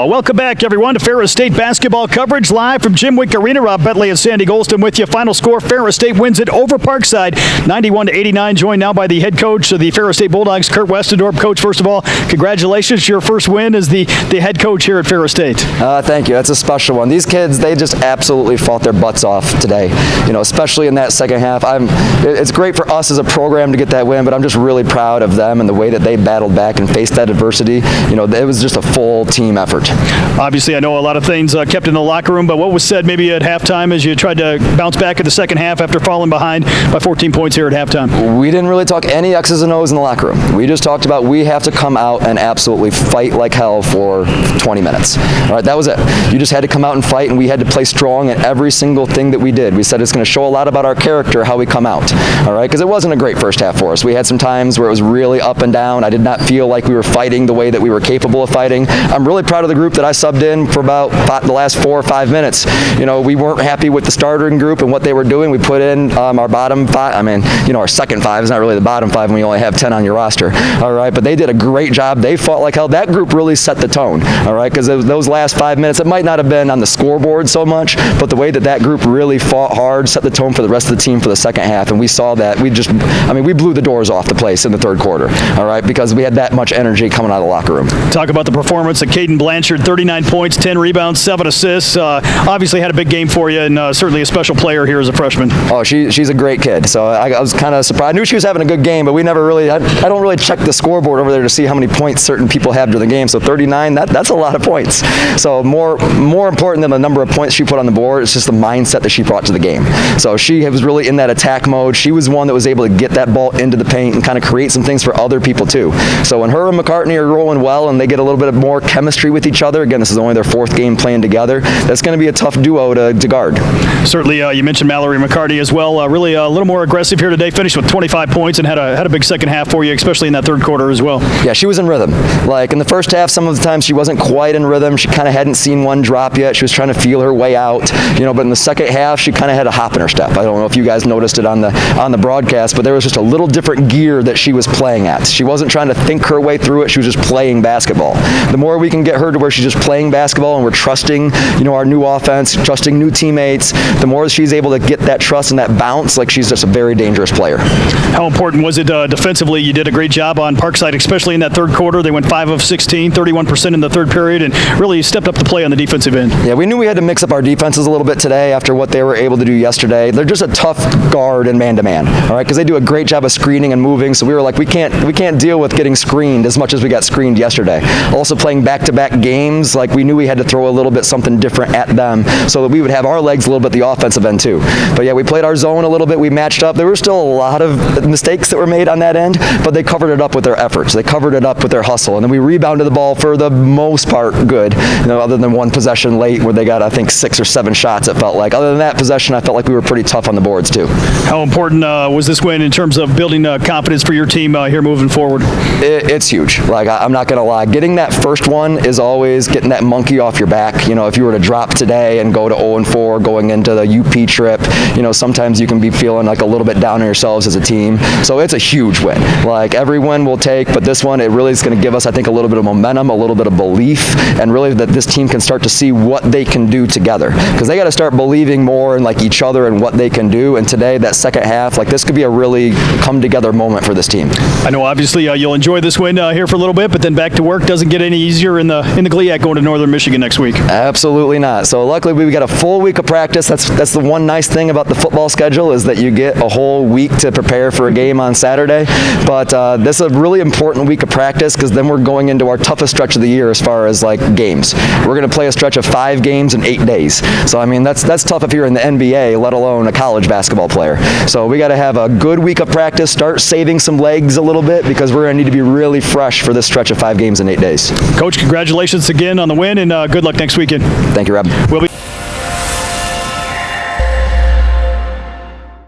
Welcome back, everyone, to Ferris State basketball coverage live from Jim Wink Arena. Rob Bentley and Sandy Golston with you. Final score: Ferris State wins it over Parkside, 91-89. Joined now by the head coach of the Ferris State Bulldogs, Kurt Westendorp. Coach, first of all, congratulations! Your first win as the head coach here at Ferris State. Thank you. That's a special one. These kids, they just absolutely fought their butts off today. Especially in that second half. It's great for us as a program to get that win, but I'm just really proud of them and the way that they battled back and faced that adversity. It was just a full team effort. Obviously, I know a lot of things kept in the locker room, but what was said maybe at halftime as you tried to bounce back in the second half after falling behind by 14 points here at halftime? We didn't really talk any X's and O's in the locker room. We just talked about we have to come out and absolutely fight like hell for 20 minutes. All right, that was it. You just had to come out and fight, and we had to play strong in every single thing that we did. We said it's going to show a lot about our character, how we come out. All right, because it wasn't a great first half for us. We had some times where it was really up and down. I did not feel like we were fighting the way that we were capable of fighting. I'm really proud of the group that I subbed in for about the last 4 or 5 minutes. We weren't happy with the starting group and what they were doing. We put in our bottom five. Our second five is not really the bottom five when you only have 10 on your roster. All right, but they did a great job. They fought like hell. That group really set the tone. All right, because those last 5 minutes, it might not have been on the scoreboard so much, but the way that group really fought hard set the tone for the rest of the team for the second half, and we saw that. We blew the doors off the place in the third quarter. All right, because we had that much energy coming out of the locker room. Talk about the performance of Caden Blanchard, 39 points, 10 rebounds, 7 assists. Obviously had a big game for you, and certainly a special player here as a freshman. Oh, she's a great kid. So I was kind of surprised. I knew she was having a good game, but we never really. I don't really check the scoreboard over there to see how many points certain people have during the game. So 39, that's a lot of points. So more important than the number of points she put on the board, it's just the mindset that she brought to the game. So she was really in that attack mode. She was one that was able to get that ball into the paint and kind of create some things for other people too. So when her and McCartney are rolling well and they get a little bit more chemistry with each other, again, this is only their 4th game playing together, that's going to be a tough duo to guard. Certainly, you mentioned Mallory McCartney as well. Really a little more aggressive here today. Finished with 25 points and had a big second half for you, especially in that third quarter as well. Yeah, she was in rhythm. Like in the first half, some of the times she wasn't quite in rhythm. She kind of hadn't seen one drop yet. She was trying to feel her way out. But in the second half, she kind of had a hop in her step. I don't know if you guys noticed it on the broadcast, but there was just a little different gear that she was playing at. She wasn't trying to think her way through it. She was just playing basketball. The more we can get her to where she's just playing basketball and we're trusting, our new offense, trusting new teammates, the more she's able to get that trust and that bounce, like she's just a very dangerous player. How important was it defensively? You did a great job on Parkside, especially in that third quarter. They went 5 of 16, 31% in the third period, and really stepped up the play on the defensive end. Yeah, we knew we had to mix up our defenses a little bit today after what they were able to do yesterday. They're just a tough guard in man-to-man, all right, because they do a great job of screening and moving, so we were like, we can't deal with getting screened as much as we got screened yesterday. Also playing back-to-back games, like we knew we had to throw a little bit something different at them so that we would have our legs a little bit the offensive end too. But yeah, we played our zone a little bit. We matched up. There were still a lot of mistakes that were made on that end, but they covered it up with their efforts. They covered it up with their hustle, and then we rebounded the ball for the most part good, other than one possession late where they got, I think, 6 or 7 shots, it felt like. Other than that possession, I felt like we were pretty tough on the boards too. How important was this win in terms of building confidence for your team here moving forward? It's huge. Like, I'm not going to lie. Getting that first one is always getting that monkey off your back. If you were to drop today and go to 0-4 going into the UP trip, sometimes you can be feeling like a little bit down on yourselves as a team. So it's a huge win. Like, every win we'll take, but this one, it really is going to give us, I think, a little bit of momentum, a little bit of belief, and really that this team can start to see what they can do together. Because they got to start believing more in like each other and what they can do. And today, that second half, like this could be a really come together moment for this team. I know obviously you'll enjoy this win here for a little bit, but then back to work doesn't get any easier in the GLIAC going to Northern Michigan next week. Absolutely not. So luckily we got a full week of practice. That's the one nice thing about the football schedule is that you get a whole week to prepare for a game on Saturday. But this is a really important week of practice because then we're going into our toughest stretch of the year as far as like games. We're going to play a stretch of 5 games in 8 days. So I mean that's tough if you're in the NBA, let alone a college basketball player. So we got to have a good week of practice, start saving some legs a little bit because we're going to need to be really fresh for this stretch of 5 games in 8 days. Coach, congratulations again on the win and good luck next weekend. Thank you, Rob. We'll be